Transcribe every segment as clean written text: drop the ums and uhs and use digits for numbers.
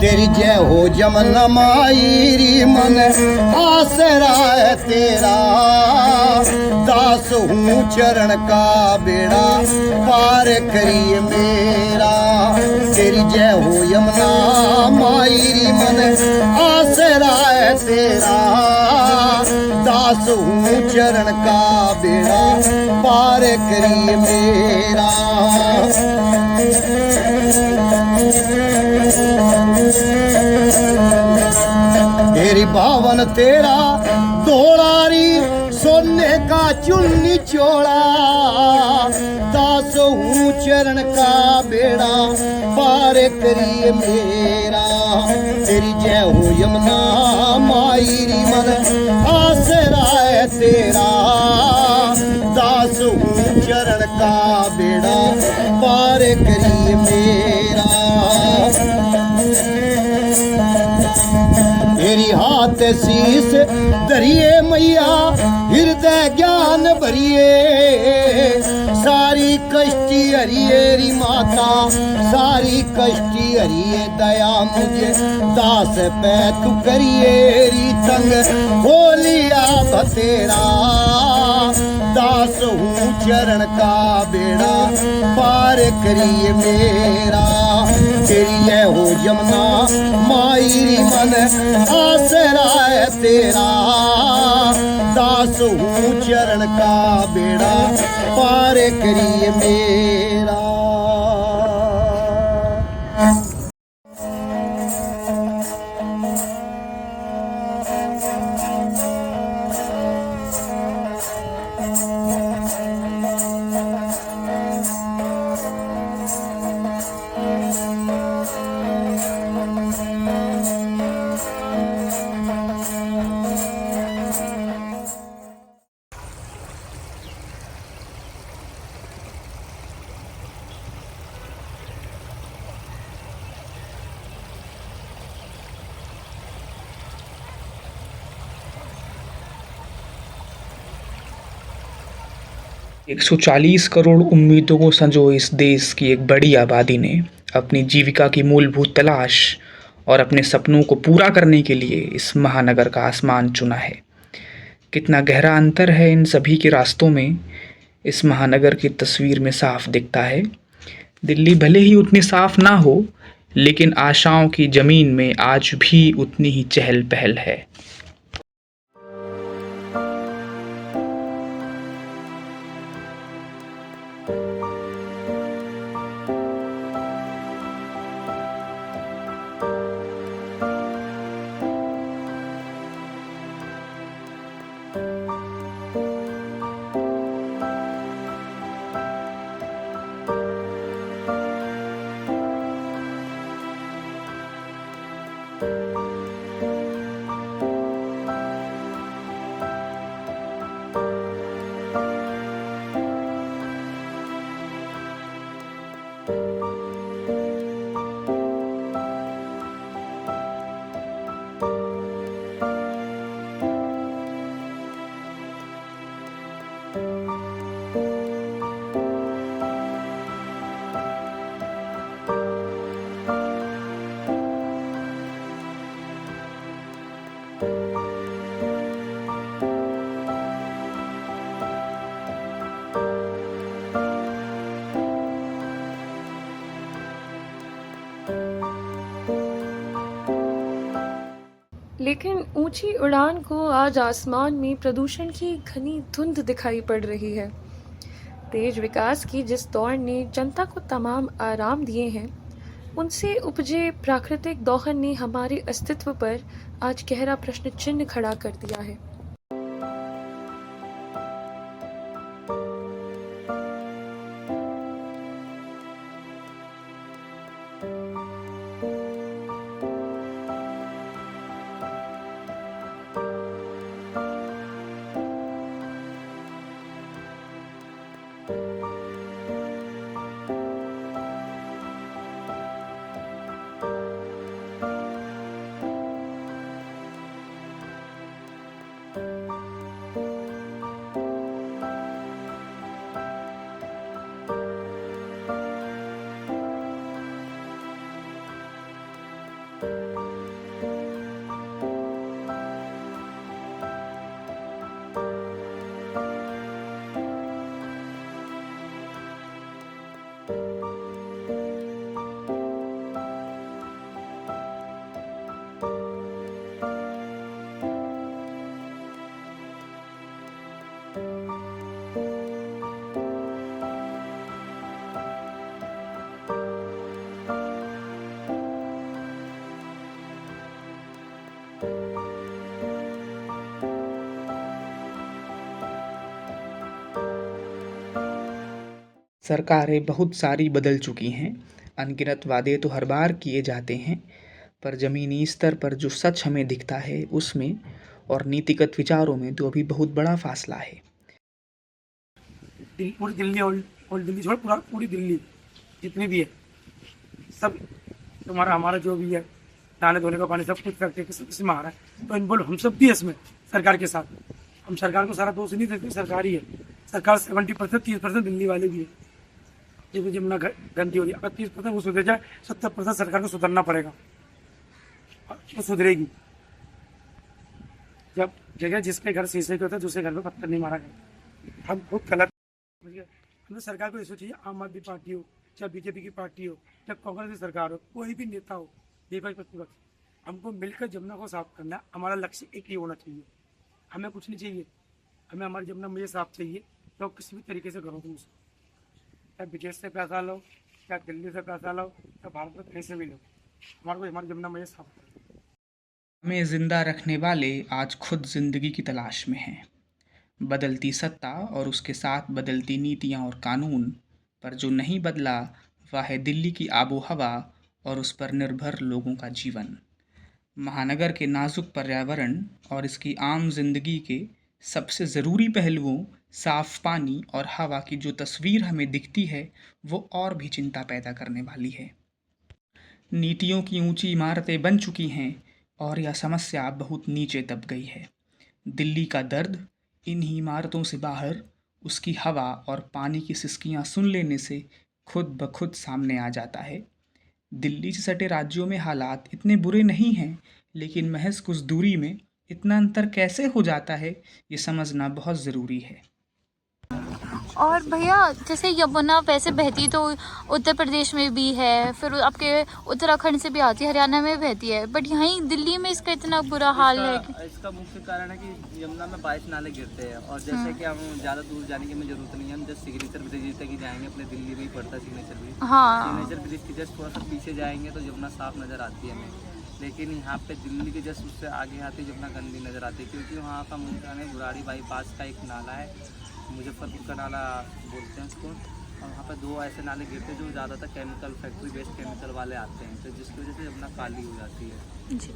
तेरी जय हो जमुना माई मन आसरा है तेरा, दास हूँ चरण का बेड़ा पार करिए मेरा। तेरी जय हो यमुना माई मन आसरा है तेरा, दास हूँ चरण का बेड़ा पार करिए मेरा। तेरी बावन तेरा दोलारी सोने का चुन्नी चोला, दास हूँ चरण का बेड़ा पार करिए मेरा। तेरी जय हो यमुना माई मन आसरा है तेरा, दास हूँ चरण का बेड़ा पार करिए मेरा। तेरी हाथ शीस धरिए मैया हृदय ज्ञान भरिए, सारी कष्टी हरिएरी माता सारी कष्टी हरिए। दया मुझे दास पे तू करिए री तंग बोलिया बतेरा, दास हूँ चरण का बेड़ा पार करिए मेरा। तेरी जय हो यमुना माई मन आसरा है तेरा, दास हूँ चरण का बेड़ा पार करिए मेरा। एक 140 करोड़ उम्मीदों को संजोए इस देश की एक बड़ी आबादी ने अपनी जीविका की मूलभूत तलाश और अपने सपनों को पूरा करने के लिए इस महानगर का आसमान चुना है। कितना गहरा अंतर है इन सभी के रास्तों में, इस महानगर की तस्वीर में साफ दिखता है। दिल्ली भले ही उतनी साफ ना हो, लेकिन आशाओं की ज़मीन में आज भी उतनी ही चहल पहल है। लेकिन ऊंची उड़ान को आज आसमान में प्रदूषण की घनी धुंध दिखाई पड़ रही है। तेज विकास की जिस दौड़ ने जनता को तमाम आराम दिए हैं, उनसे उपजे प्राकृतिक दोहन ने हमारे अस्तित्व पर आज गहरा प्रश्न चिन्ह खड़ा कर दिया है। सरकारें बहुत सारी बदल चुकी हैं, अनगिनत वादे तो हर बार किए जाते हैं, पर ज़मीनी स्तर पर जो सच हमें दिखता है उसमें और नीतिगत विचारों में तो अभी बहुत बड़ा फासला है। पूरी दिल्ली और दिल्ली छोड़ पूरा पूरी दिल्ली जितनी भी है सब तुम्हारा हमारा जो भी है नहाने धोने का पानी सब कुछ फैक्ट्री सब इसमें आ रहा है। तो इन्वॉल्व हम सब भी है इसमें सरकार के साथ। हम सरकार को सारा दोष नहीं देते, सरकार ही है। सरकार 70% 30% दिल्ली वाले भी है। जब जमुना गंदी हो रही है, अगर 30% वो सुधर जाए 70% सरकार को सुधरना पड़ेगा, वो सुधरेगी। जब जगह जिसके घर शीशे के होता है दूसरे घर में पत्थर नहीं मारा गया। हम बहुत गलत हमें सरकार को ऐसा चाहिए, आम आदमी पार्टी हो चाहे बीजेपी की पार्टी हो चाहे कांग्रेस की सरकार हो, कोई भी नेता हो, विपक्ष प्रतिपक्ष, हमको मिलकर जमुना को साफ करना। हमारा लक्ष्य एक ही होना चाहिए। हमें कुछ नहीं चाहिए, हमें हमारी जमुना में साफ चाहिए। तो किसी भी तरीके से करो तुम, चाहे विदेश से पैसा लो, चाहे दिल्ली से पैसा लो, चाहे भारत में कहीं से भी लो, हमारे को हमारी जमुना में साफ करो। हमें जिंदा रखने वाले आज खुद जिंदगी की तलाश में हैं। बदलती सत्ता और उसके साथ बदलती नीतियां और कानून, पर जो नहीं बदला वह है दिल्ली की आबो हवा और उस पर निर्भर लोगों का जीवन। महानगर के नाजुक पर्यावरण और इसकी आम जिंदगी के सबसे ज़रूरी पहलुओं साफ पानी और हवा की जो तस्वीर हमें दिखती है वो और भी चिंता पैदा करने वाली है। नीतियों की ऊंची इमारतें बन चुकी हैं और यह समस्या बहुत नीचे दब गई है। दिल्ली का दर्द इन्हीं इमारतों से बाहर उसकी हवा और पानी की सिसकियां सुन लेने से खुद ब खुद सामने आ जाता है। दिल्ली से सटे राज्यों में हालात इतने बुरे नहीं हैं, लेकिन महज कुछ दूरी में इतना अंतर कैसे हो जाता है ये समझना बहुत ज़रूरी है। और भैया जैसे यमुना वैसे बहती तो उत्तर प्रदेश में भी है, फिर आपके उत्तराखंड से भी आती है, हरियाणा में बहती है, बट यहीं दिल्ली में इसका इतना बुरा हाल है कि इसका मुख्य कारण है कि यमुना में 22 नाले गिरते हैं। और जैसे कि हम ज़्यादा दूर जाने की हमें जरूरत नहीं है, हम जस्ट सिग्नेचर ब्रिज तक ही जाएंगे। अपने दिल्ली में ही पड़ता है सिग्नेचर ब्रिज। हाँ, सिग्नेचर ब्रिज के जस्ट थोड़ा सा पीछे जाएंगे तो यमुना साफ नज़र आती है हमें। लेकिन यहाँ पे दिल्ली के जस्ट उससे आगे आते यमुना गंदी नज़र आती है, क्योंकि वहाँ का मुख्य कारण है बुराड़ी बाईपास का एक नाला है, मुजफ्फरपुर का नाला बोलते हैं उसको। और वहाँ पर 2 ऐसे नाले गिरते हैं जो ज़्यादातर केमिकल फैक्ट्री बेस्ड केमिकल वाले आते हैं, तो जिसकी वजह से यमुना काली हो जाती है, जिसकी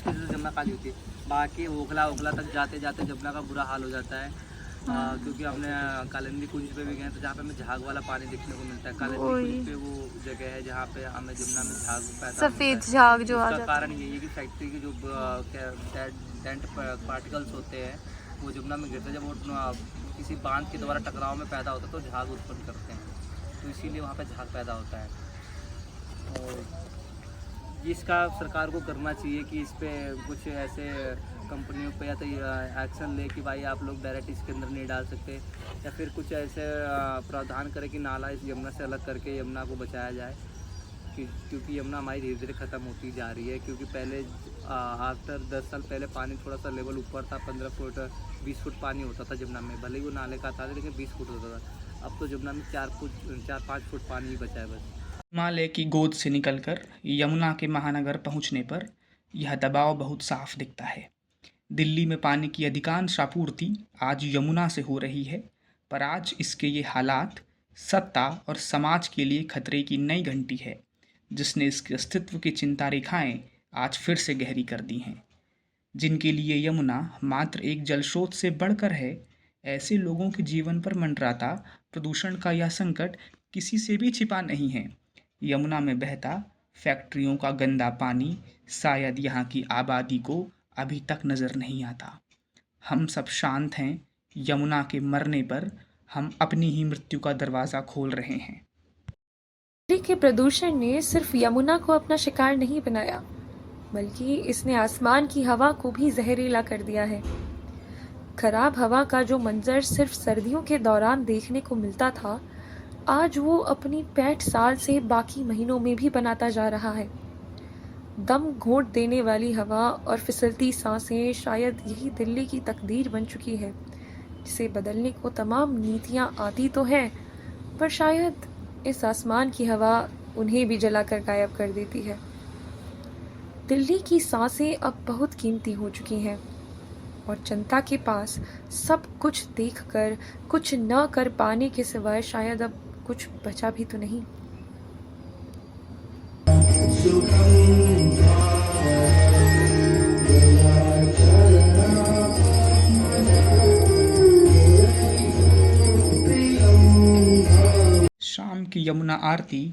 वजह से यमुना काली होती है। बाकी ओखला तक जाते जाते यमुना का बुरा हाल हो जाता है। क्योंकि हमने कालिंदी कुंज पे भी गए तो जहाँ पे हमें झाग वाला पानी देखने को मिलता है। कालिंदी कुंज पे वो जगह है जहाँ पे हमें यमुना में झाग पैदा सफेद झाग जो आ जाता है। जाता है। कारण यही है कि फैक्ट्री के जो डेंट पार्टिकल्स होते हैं वो यमुना में गिरते हैं। जब वो किसी बांध के द्वारा टकराव में पैदा होता है तो झाग उत्पन्न करते हैं, तो इसीलिए वहाँ पे झाग पैदा होता है। और इसका सरकार को करना चाहिए कि इस पे कुछ ऐसे कंपनियों पे या तो एक्शन ले कि भाई आप लोग डायरेक्ट इसके अंदर नहीं डाल सकते, या फिर कुछ ऐसे प्रावधान करें कि नाला इस यमुना से अलग करके यमुना को बचाया जाए। क्योंकि यमुना हमारी धीरे धीरे ख़त्म होती जा रही है। क्योंकि पहले आफ्टर 10 साल पहले पानी थोड़ा सा लेवल ऊपर था, 15 फुट 20 फुट पानी होता था यमुना में, भले ही वो नाले का था लेकिन 20 फुट होता था। अब तो यमुना में 4-5 फुट पानी ही बचा है बस। हिमालय की गोद से निकलकर यमुना के महानगर पहुंचने पर यह दबाव बहुत साफ दिखता है। दिल्ली में पानी की अधिकांश आपूर्ति आज यमुना से हो रही है, पर आज इसके ये हालात सत्ता और समाज के लिए खतरे की नई घंटी है, जिसने इसके अस्तित्व की चिंता रेखाएं आज फिर से गहरी कर दी हैं। जिनके लिए यमुना मात्र एक जल स्रोत से बढ़कर है, ऐसे लोगों के जीवन पर मंडराता प्रदूषण का यह संकट किसी से भी छिपा नहीं है। यमुना में बहता फैक्ट्रियों का गंदा पानी शायद यहाँ की आबादी को अभी तक नज़र नहीं आता। हम सब शांत हैं, यमुना के मरने पर हम अपनी ही मृत्यु का दरवाज़ा खोल रहे हैं। दिल्ली के प्रदूषण ने सिर्फ यमुना को अपना शिकार नहीं बनाया, बल्कि इसने आसमान की हवा को भी जहरीला कर दिया है। खराब हवा का जो मंजर सिर्फ सर्दियों के दौरान देखने को मिलता था, आज वो अपनी 65 साल से बाकी महीनों में भी बनाता जा रहा है। दम घोंट देने वाली हवा और फिसलती सांसें शायद यही दिल्ली की तकदीर बन चुकी है, जिसे बदलने को तमाम नीतियां आती तो हैं, पर शायद इस आसमान की हवा उन्हें भी जलाकर गायब कर देती है। दिल्ली की सांसें अब बहुत कीमती हो चुकी हैं और जनता के पास सब कुछ देखकर कुछ न कर पाने के सिवाय शायद अब कुछ बचा भी तो नहीं। शाम की यमुना आरती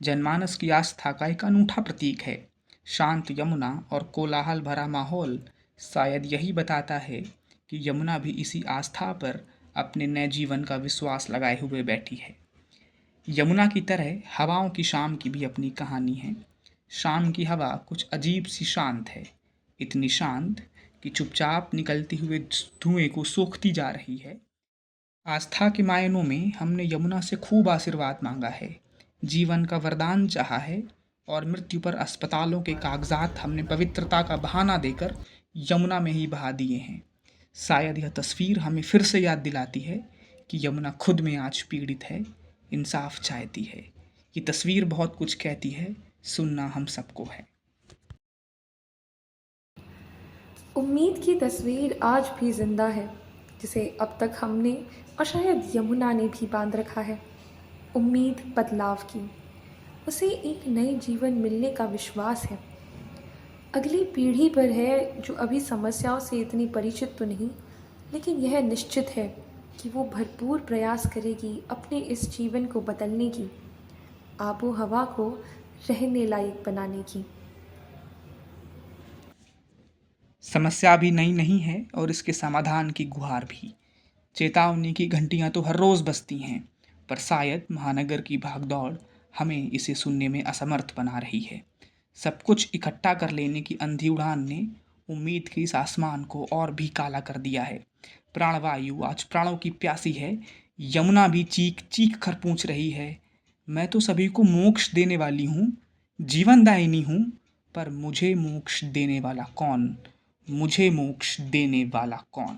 जनमानस की आस्था का एक अनूठा प्रतीक है। शांत यमुना और कोलाहल भरा माहौल शायद यही बताता है कि यमुना भी इसी आस्था पर अपने नए जीवन का विश्वास लगाए हुए बैठी है। यमुना की तरह हवाओं की शाम की भी अपनी कहानी है। शाम की हवा कुछ अजीब सी शांत है, इतनी शांत कि चुपचाप निकलते हुए धुएं को सोखती जा रही है। आस्था के मायनों में हमने यमुना से खूब आशीर्वाद मांगा है, जीवन का वरदान चाहा है और मृत्यु पर अस्पतालों के कागजात हमने पवित्रता का बहाना देकर यमुना में ही बहा दिए हैं। शायद यह तस्वीर हमें फिर से याद दिलाती है कि यमुना खुद में आज पीड़ित है, इंसाफ चाहती है। ये तस्वीर बहुत कुछ कहती है, सुनना हम सबको है। उम्मीद की तस्वीर आज भी जिंदा है, जिसे अब तक हमने और शायद यमुना ने भी बांध रखा है। उम्मीद बदलाव की, उसे एक नए जीवन मिलने का विश्वास है। अगली पीढ़ी पर है जो अभी समस्याओं से इतनी परिचित तो नहीं, लेकिन यह निश्चित है कि वो भरपूर प्रयास करेगी अपने इस जीवन को बदलने की, आबो हवा को रहने लायक बनाने की। समस्या भी नई नहीं है और इसके समाधान की गुहार भी। चेतावनी की घंटियां तो हर रोज़ बजती हैं, पर शायद महानगर की भागदौड़ हमें इसे सुनने में असमर्थ बना रही है। सब कुछ इकट्ठा कर लेने की अंधी उड़ान ने उम्मीद के इस आसमान को और भी काला कर दिया है। प्राणवायु आज प्राणों की प्यासी है, यमुना भी चीख चीख कर पूछ रही है, मैं तो सभी को मोक्ष देने वाली हूँ, जीवनदायिनी हूँ, पर मुझे मोक्ष देने वाला कौन? मुझे मोक्ष देने वाला कौन?